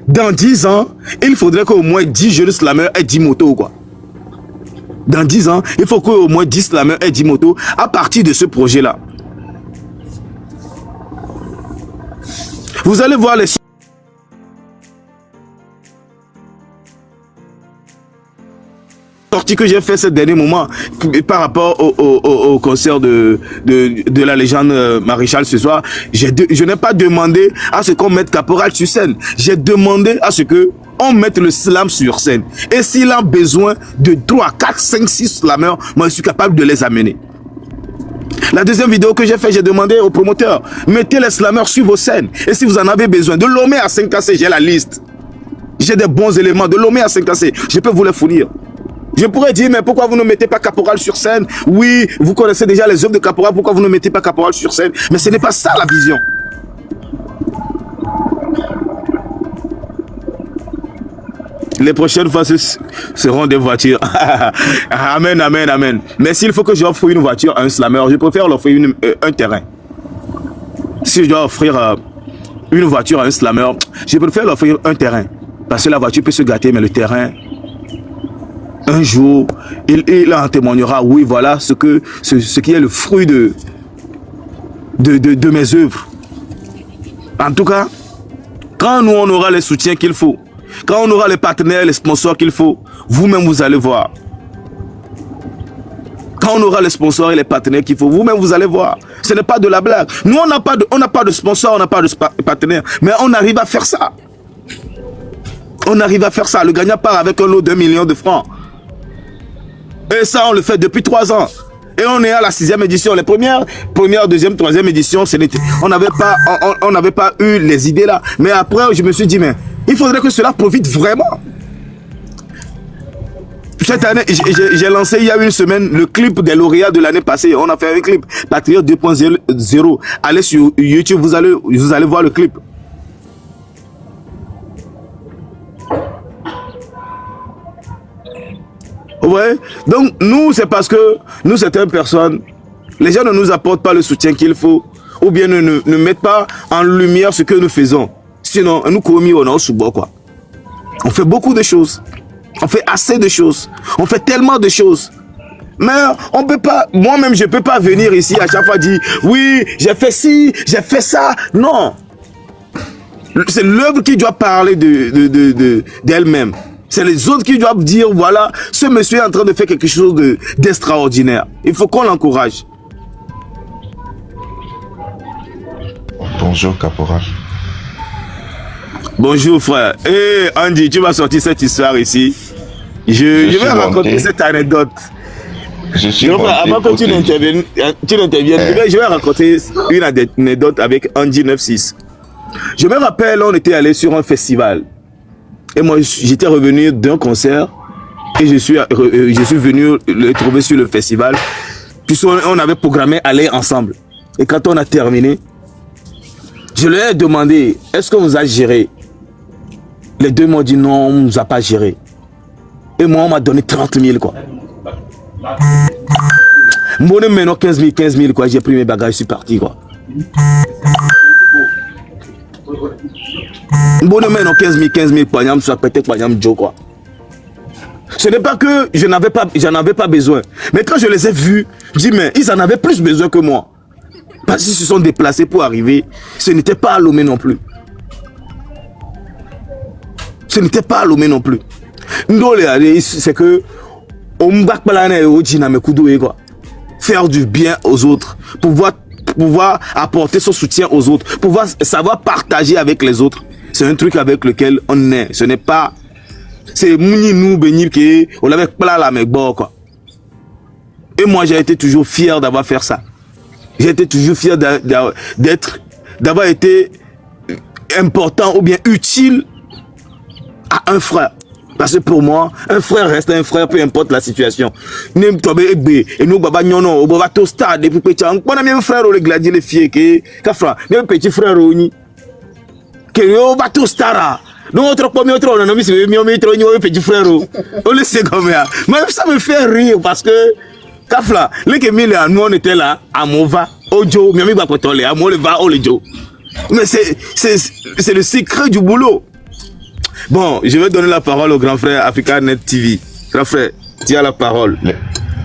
dans 10 ans, il faudrait qu'au moins 10 jeunes slameurs aient 10 motos, quoi. Dans 10 ans, il faut qu'au moins 10 slameurs aient 10 motos à partir de ce projet-là. Vous allez voir les sorties que j'ai fait ces derniers moments par rapport au concert de la légende Maréchal ce soir. Je n'ai pas demandé à ce qu'on mette Caporal sur scène. J'ai demandé à ce que on mette le slam sur scène. Et s'il a besoin de 3, 4, 5, 6 slameurs, moi je suis capable de les amener. La deuxième vidéo que j'ai fait, j'ai demandé au promoteur, mettez les slameurs sur vos scènes. Et si vous en avez besoin, de Lomé à 5KC, j'ai la liste. J'ai des bons éléments. De Lomé à 5KC, je peux vous les fournir. Je pourrais dire, mais pourquoi vous ne mettez pas Caporal sur scène? Oui, vous connaissez déjà les œuvres de Caporal, pourquoi vous ne mettez pas Caporal sur scène? Mais ce n'est pas ça la vision. Les prochaines fois, ce seront des voitures. Amen, amen, amen. Mais s'il faut que j'offre une voiture à un slammer, je préfère l'offrir un terrain. Si je dois offrir une voiture à un slammer, je préfère l'offrir un terrain. Parce que la voiture peut se gâter, mais le terrain, un jour, il en témoignera. Oui, voilà ce qui est le fruit de mes œuvres. En tout cas, quand nous, on aura les soutiens qu'il faut, quand on aura les partenaires, les sponsors qu'il faut, vous-même vous allez voir. Quand on aura les sponsors et les partenaires qu'il faut, vous-même vous allez voir. Ce n'est pas de la blague. Nous, on n'a pas de sponsors, on n'a pas de partenaires, mais on arrive à faire ça. On arrive à faire ça. Le gagnant part avec un lot d'1 million de francs. Et ça, on le fait depuis 3 ans. Et on est à la 6e édition. Les première, deuxième, troisième édition, on n'avait pas eu les idées là. Mais après, je me suis dit, mais il faudrait que cela profite vraiment. Cette année, j'ai lancé il y a une semaine le clip des lauréats de l'année passée. On a fait un clip, Patriote 2.0. Allez sur YouTube, vous allez voir le clip. Ouais. Donc, nous, c'est parce que nous, certaines personnes, les gens ne nous apportent pas le soutien qu'il faut, ou bien ne mettent pas en lumière ce que nous faisons. Sinon, nous commis on a sous bois, quoi. On fait beaucoup de choses. On fait assez de choses. On fait tellement de choses. Mais on peut pas, moi-même, je peux pas venir ici à chaque fois dire, oui, j'ai fait ci, j'ai fait ça. Non. C'est l'œuvre qui doit parler d'elle-même. C'est les autres qui doivent dire, voilà, ce monsieur est en train de faire quelque chose d'extraordinaire. Il faut qu'on l'encourage. Bonjour, Caporal. Bonjour, frère. Eh, Andy, tu vas sortir cette histoire ici. Je vais raconter cette anecdote. Avant que tu n'interviennes, je vais raconter une anecdote avec Andy 96. Je me rappelle, on était allé sur un festival. Et moi, j'étais revenu d'un concert et je suis venu le trouver sur le festival. Puisqu'on avait programmé aller ensemble. Et quand on a terminé, je leur ai demandé, est-ce qu'on vous a géré? Les deux m'ont dit non, on ne nous a pas géré. Et moi, on m'a donné 30 000, quoi. Moi, maintenant 15 000, quoi. J'ai pris mes bagages, je suis parti, quoi. Bon, maintenant 15 000, poignam, soit peut-être poignam Joe, quoi. Ce n'est pas que j'en avais pas besoin. Mais quand je les ai vus, je dis, mais ils en avaient plus besoin que moi. Parce qu'ils se sont déplacés pour arriver. Ce n'était pas à Lomé non plus. Ce n'était pas à Lomé non plus. C'est que faire du bien aux autres, pouvoir apporter son soutien aux autres, pouvoir savoir partager avec les autres. C'est un truc avec lequel on est. Ce n'est pas... C'est Mouninou Benir qui on l'avait plat la mec quoi. Et moi, j'ai été toujours fier d'avoir fait ça. J'ai été toujours fier d'avoir été important ou bien utile à un frère. Parce que pour moi, un frère reste un frère, peu importe la situation. Même toi, et nous, baba, non, baba, to stade, et puis, on a même frère, le gladier, les filles, même petit frère, que va to stara. Non, autre premier, autre, on a mis, c'est mieux, petit frère, on le sait comme ça. Même ça me fait rire parce que, Kafla, les Kémile, nous, on était là, à Mova, Ojo, Miami Bakotole, à Moleva, Olejo. Mais c'est le secret du boulot. Bon, je vais donner la parole au grand frère Africanet TV. Grand frère, tu as la parole.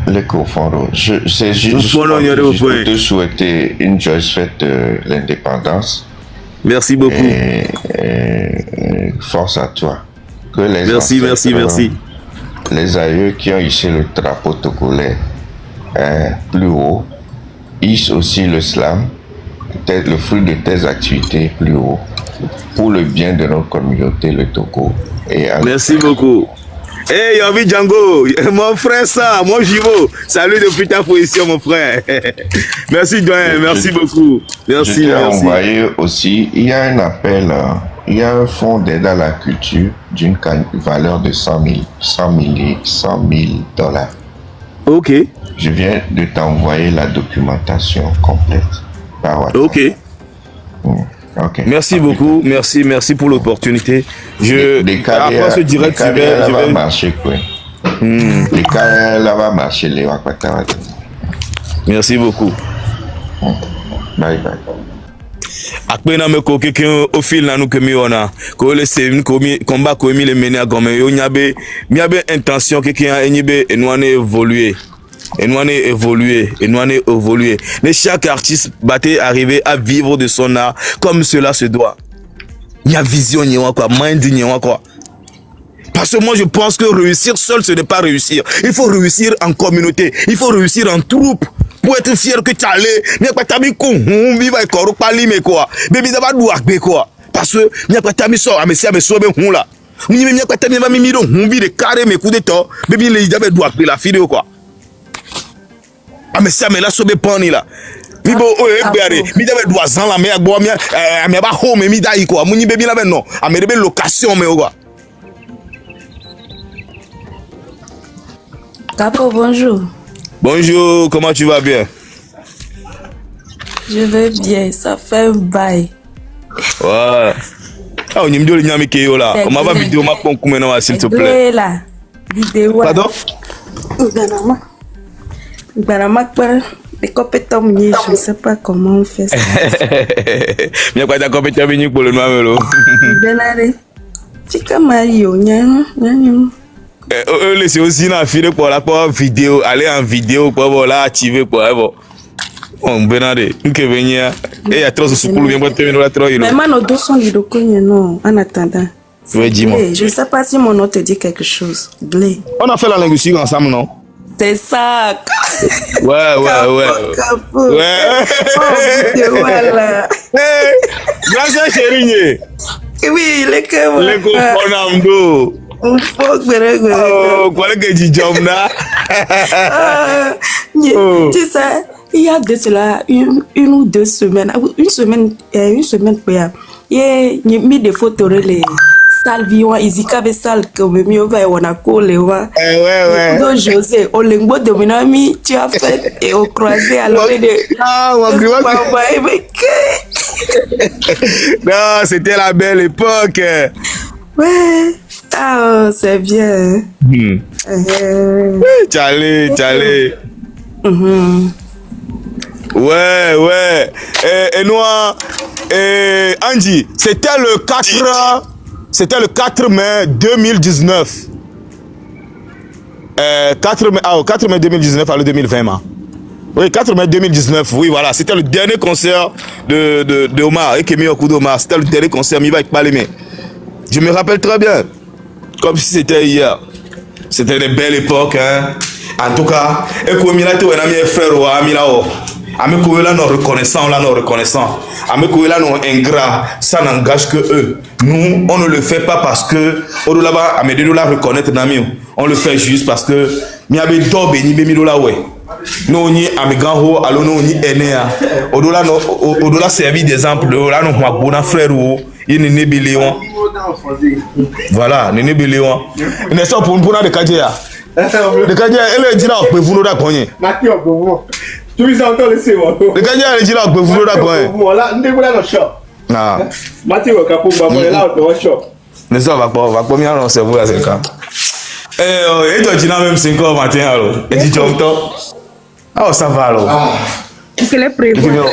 Les cofonds, c'est juste pour te souhaiter une joyeuse fête de l'indépendance. Merci beaucoup. Et force à toi. Que les merci. Les aïeux qui ont hissé le drapeau togolais plus haut, hissent aussi le slam, peut-être le fruit de tes activités plus haut, pour le bien de notre communauté, le Togo. Merci beaucoup. Hey, Yovi Django, mon frère ça, mon Jivo, salut depuis ta position, mon frère. Merci, Doyen, merci beaucoup. Merci, je t'ai envoyé aussi, il y a un appel, il y a un fonds d'aide à la culture d'une valeur de 100 000 $. Ok. Je viens de t'envoyer la documentation complète par WhatsApp. Ok. Okay. Merci beaucoup, merci pour l'opportunité. Après ce direct, je vais marcher quoi. Les cas là va marcher les wakata. Merci beaucoup. Bye bye. Après na me ko quelqu'un au fil na nous que mi ona ko le sem ko mi combat ko mi le mener à gomme yo nyabe intention quelqu'un enyibe et nous on évoluer. Et nous on évoluer. Mais chaque artiste battait arriver à vivre de son art comme cela se doit. Il y a vision, il y a quoi, mind, il y a quoi. Parce que moi je pense que réussir seul ce n'est pas réussir. Il faut réussir en communauté, il faut réussir en troupe. Pour être fier que tu allais, mais pas ta mi con, viva et corps pas limé quoi. Baby d'abord doit quoi. Parce que n'y a pas ta mi sort, mais si mais soit ben là. Ni même n'y a pas ta mi va mi miro, vi de carré mes coups de temps. Baby les d'abord doit la vidéo quoi. Ah mais ça mais là sobe pani là. Mi bo o e beare, mi debe doazan la me agbo mi me ba home mi dai quoi. Muni baby là ben non. A me debe location me quoi. Capo, bonjour. Bonjour, comment tu vas bien? Je vais bien, ça fait un bail. Ouais. Ah, on y me dit le nyami keyo là. On m'a pas vidéo ma pon maintenant s'il te plaît. Là. Vidéo. Pardon? Banama les compétents, je ne sais pas comment on fait ça. Bien quoi ta compétent venu pour le noir melo. Benare. Fika Mario, laissez aussi dans file pour la vidéo, aller en vidéo pour voilà activer pour bon. On Benare, que venir et il y a trop de soucoule bien pour terminer la trop. Mais moi nos deux sont les documents non en attendant. Oui, dis-moi. Je ne sais pas si mon nom te dit quelque chose. Blé. On a fait la linguistique ensemble non? C'est ça. Ouais. Capo. Ouais. Voilà. Grand chéri. Oui, les que les cofonamdo. Un peu oh, quoi que tu jambes là? Tu sais, il y a de cela une ou deux semaines, une semaine quoi. Il y a mis des photos les salles vivant, ils avaient salle comme mieux va on a collé ouais. Donc José, au lingot de mon ami, tu as fait et au croisé à l'heure de non, c'était la belle époque. Ouais. Ah, c'est bien. Tchallé. Ouais. Et nous, Angie, c'était le 4 mai 2019. 4 mai 2019 à le 2020. Oui, 4 mai 2019, oui, voilà. C'était le dernier concert de Omar, et Kemi Okudo Omar. C'était le dernier concert, mais il va être pas mais je me rappelle très bien. Comme si c'était hier. C'était des belles époques, hein. En tout cas, et comme il a été un frère ou ami là-haut. Ami Kouela non reconnaissant, là non reconnaissant. Ami Kouela non ingrat, ça n'engage que eux. Nous, on ne le fait pas parce que, au là-bas, Ami de la reconnaître Nami. On le fait juste parce que, mi abe dobe ni be mi do la ouais. Nous ni ami grand ho, alors nous ni aîné. Au-delà servi d'exemple, là nous ma bon frère ou il n'est biléon. Voilà, Néné Béléon. N'est-ce pas pour de Kadja? Le Kadja, elle est dit là, vous nous d'accompagner. Tu veux encore laisser moi? Le Kadja, elle est dit là, vous nous d'accompagner. Voilà, nous devons aller au shop. Ah. Mathieu, Capou, on est là au shop. N'est-ce pas, va pas bien dans cerveau à 5 ans. Et toi, tu n'as même 5 ans matin alors. Et tu jumps top. Ah, ça va alors. Qu'est-ce que les prévoit?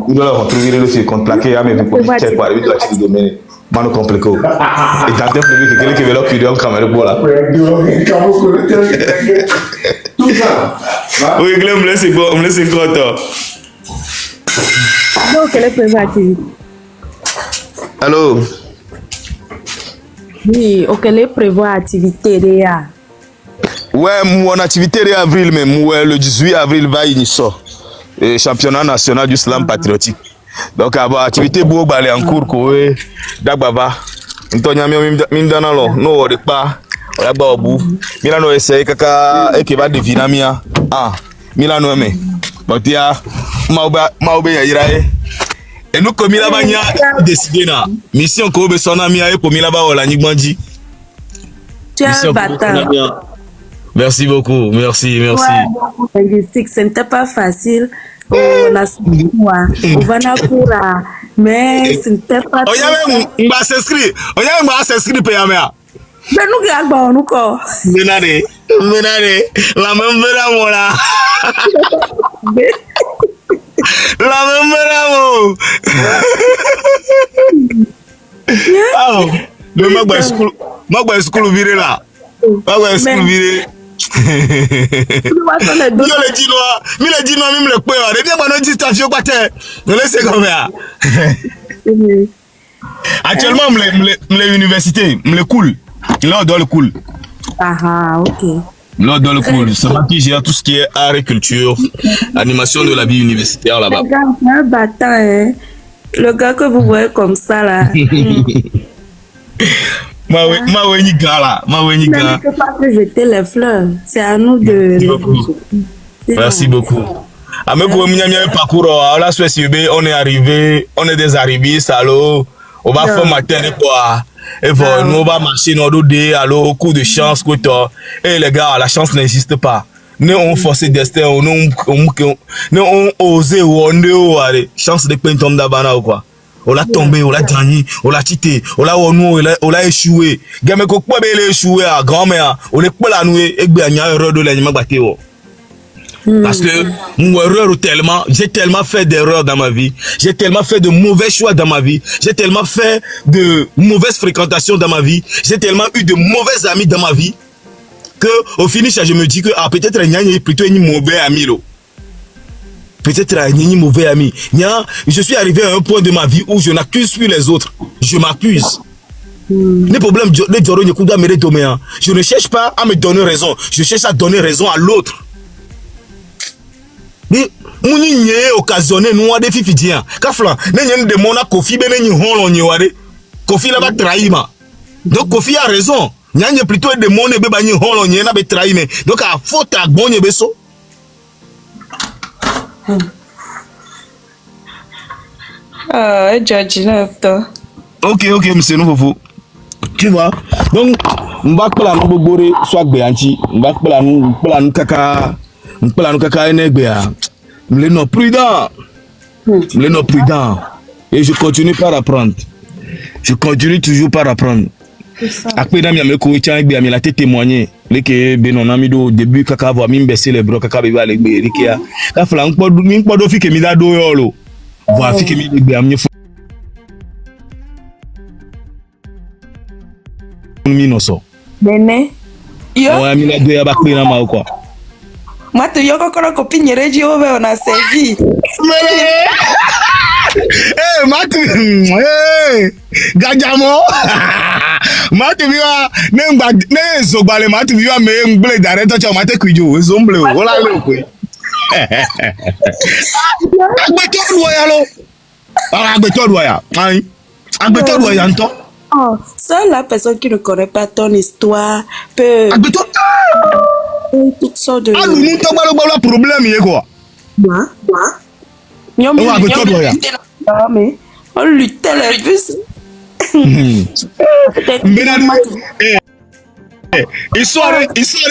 Il doit retrouver le dossier contre plaqué, mais vous pouvez checker par lui, doit te donner. Mano complicou. E tá tempo que aquele que veio lá pediu um câmera boa lá. Oui, Guilherme, me laisse encore. Donc, elle est préventive. Allô? Oui, ok, elle prévoit activité déjà. Ouais, mon activité de avril même, ouais, le 18 avril va initier le championnat national du slam patriotique. Donc, avoir activité pour aller en cours, quoi, d'abava. Antonia, mindana lo, no, de pas, on a pas au bout. Milano essaye kaka, et qui va deviner mia. Ah, Milano me. Bon, tia, maobe ya irae. Et nous, comme il a bagné, décidé na. Mission qu'on veut son ami, et pour Milaba, on l'a nigmandi. Tu as un bâtard. Merci beaucoup, merci. Linguistique, ce n'était pas facile. On a on va na mais ce n'était pas. On va s'inscrire. On va s'inscrire pour Yamea. Mais nous regardons nous quoi. Menade, la même verra là. La même verra. Ah, le magba school viré là. Magba school viré. Le dinois, même le peur. Et bien, on dit station quoi t'es. Ne laissez comme ça. Actuellement, les universités, me cool. Là, dans le cool. Ah, ok. Là, dans le cool. C'est moi qui gère tout ce qui est art et culture, animation de la vie universitaire là-bas. Le gars, c'est un bâtard, hein. Le gars que vous voyez comme ça là. Ma oui, gala. Ne pas que jeter les fleurs. C'est à nous de. Merci beaucoup. Avec le parcours, on est arrivé, on est des arrivistes, alors on va faire matin quoi. Et voilà, nous on va marcher dans deux alors au coup de chance quoi. Et les gars, la chance n'existe pas. Nous on forcé destin, nous on osé ou on allez, chance de peine tombe d'abana ou quoi. On l'a tombé, on l'a gagné, on l'a tité, on l'a échoué. Gamin ko pas belle échoué à grand-mère, on est pas la noué et bien erreur de l'anima batté. Parce que j'ai tellement fait d'erreurs dans ma vie, j'ai tellement fait de mauvais choix dans ma vie, j'ai tellement fait de mauvaises fréquentations dans ma vie, j'ai tellement eu de mauvais amis dans ma vie que au finish je me dis que peut-être il y a plutôt un mauvais ami là. Peut-être un mauvais ami. Je suis arrivé à un point de ma vie où je n'accuse plus les autres. Je m'accuse. Les problèmes, je ne cherche pas à me donner raison. Je cherche à donner raison à l'autre. Mais mon occasionné nous a des fifidiens. Kafla, n'ayez de mon Kofi beneni hon on Kofi là va trahir. Donc Kofi a raison. N'ayez plutôt de mon ebe bani hon on na be trahir. Donc à faute à bonne beso. Georgina, ok, monsieur Nouveau. Tu vois? Donc, on va pas nous boire soit béanti, on va pas nous kaka enegbe. Les non prudent. Les non prudent. Et je continue par apprendre. Je continue toujours par apprendre. Après dami ameko changbe ami la témoigner leke benon ami do début kaka vo mi baisser les bras kaka be ba le gbe rikia ka fla npo do fi ke mi da do yo lo vo fi ke mi le gbe ami mi no so Bene yo o mi la do ya ba pe na ma o quoi matu yo kokoro ko pinyereji o be ona sevi eh matu gajamo matu biwa ne zogbale matu biwa me ngbele director cha mate kwijo ezomble o la le ko agbeto duoya lo agbeto duoya ai agbeto duoya nto oh seule la personne qui ne connaît pas ton histoire peut agbeto toutes sortes de alu mu to gbalo problème ye quoi moi agbeto duoya mais on luttait les bus. Histoire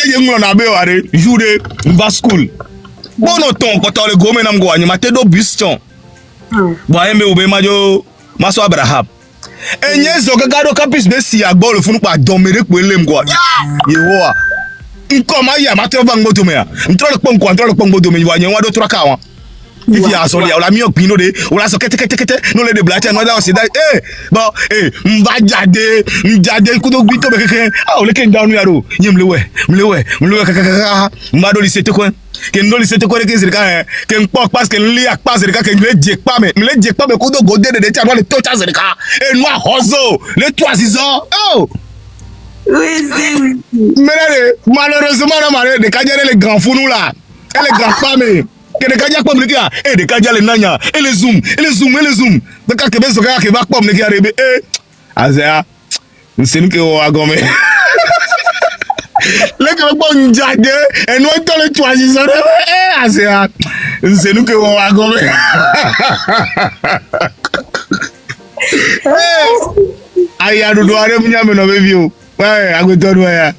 yengulo na be ware jude va school bono ton ko tole go menam go anyi mate do bus ton bo ayembe obe majo maso abraham enye zo gaga do campus be si agbo lo funu pa don mere pe lem go yewo a nko ma ya mate ba ngboto me a ntro le pon ko ntro le pon ngboto me wa nyen wa do traka won Fifi a soli, on l'a mis au pino de, on l'a sorti kete, non les de blatter, non là on s'est dit, bon, m'va jade, kudo bito be keke, ah on le ken down yaro, mlewe, kaka, m'ado li sete quoi, ken do li sete quoi que c'est ka, ken pok parce que li ak pas c'est ka ken le djek pas mais kudo godé de tia dans le tocha c'est ka, et noir roseau, les 3 6 ans, oh. Oui, oui. Mais malheureusement, les Kadiens, les grands fous, nous là, et les grands femmes, que les Kadiens comme les gars, et les Kadiens, les Nanya, et les zoom. Donc, quand tu vas qui va comme les gars, Azea, c'est nous qui avons agomé. Les gars, bon, jade, et nous, tous les choisis, Azea, c'est nous qui avons agomé. Aïe, nous doit aller, nous avons ouais, I go turn wire.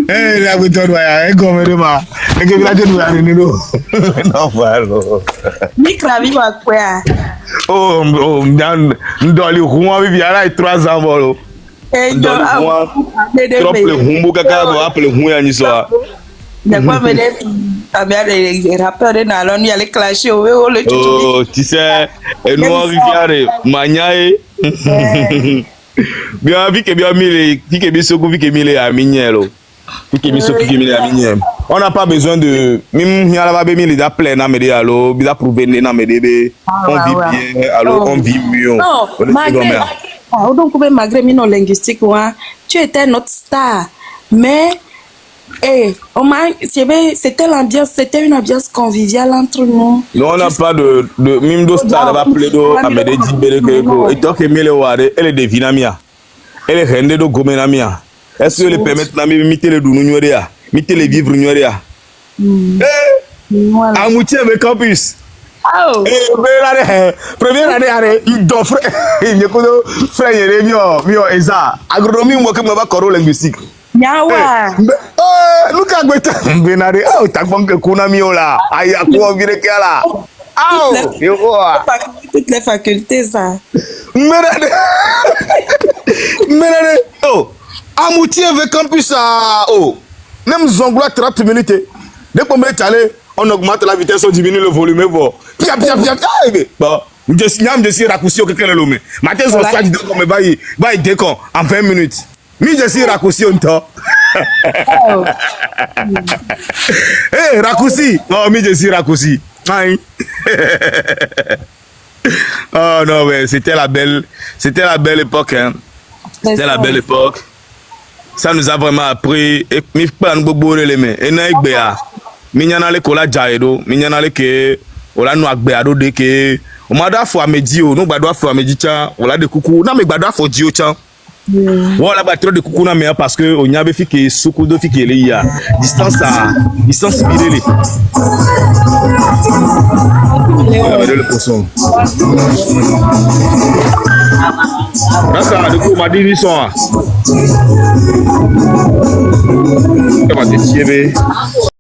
Hey, I go turn wire. Hey, come here, ma. Hey, give me that turn wire, you know. No, malo. Micra viva quoi? Oh, ndoli huwa vivi ala 3 ans bolo. Ndoli huwa. Trop le humbu kaka bo apple huwa ni so. D'accord, mais les rappeurs de Nalon, il y a les clashs au le tutu. Oh, tu sais, et nous rivière maniae. Bien vu que bien mille que bien soko vu que mille à mignelo que bien soko que mille à mignel on n'a pas besoin de même il y a la ba mille da plein na média allo bi da prouver na média on vit bien alors on vit mieux non donc malgré mino linguistique tu étais notre star mais c'était l'ambiance, c'était une ambiance conviviale entre nous. Non, on n'a pas de même de star va plaido à média dibere que et donc mille ware elle est devinamia elle est rende do gomenamia est-ce que les permettre na mimiter les dunu nyoria miter les vivre nyoria amouti avec campus première année il d'offre il ko frère mio eza agronomie mo ke mo ba koro linguistique Yawa. Look at what Benare. Oh, Tabanke Kunamiola. Ayako Virekala. Oh, you are. Toutes les facultés, ça. Menade. Oh, Amouti avec campus à. Oh, même Zongla 30 minutes. Dès qu'on met aller, on augmente la vitesse, on diminue le volume. Bon, pia. Bon. Je suis raccourci au quelqu'un le met. Matin, on s'est dit qu'on me va y décon en 20 minutes. Mais je suis raccourci un temps. Eh, raccourci. Oh, mais je suis raccourci. Oh non, mais c'était la belle époque. Hein. C'était la belle époque. Ça nous a vraiment appris. Et mi pas nous beaucoup les mains. Et na igbeya. Mi nyana le kola jaedo. Mi nyana le ke. Ola no agbeya do de ke. O ma da fo amedi o. No gba do fo amedi cha. Ola de kuku. Na me gba do fo dio cha. Voilà, bah, trop de coucou na meilleur parce que on y avait fait que soukou de fique il y a distance virée. Regardez le poisson. Là ça, du coup, on m'a dit ils sont. Comment t'es tiévé?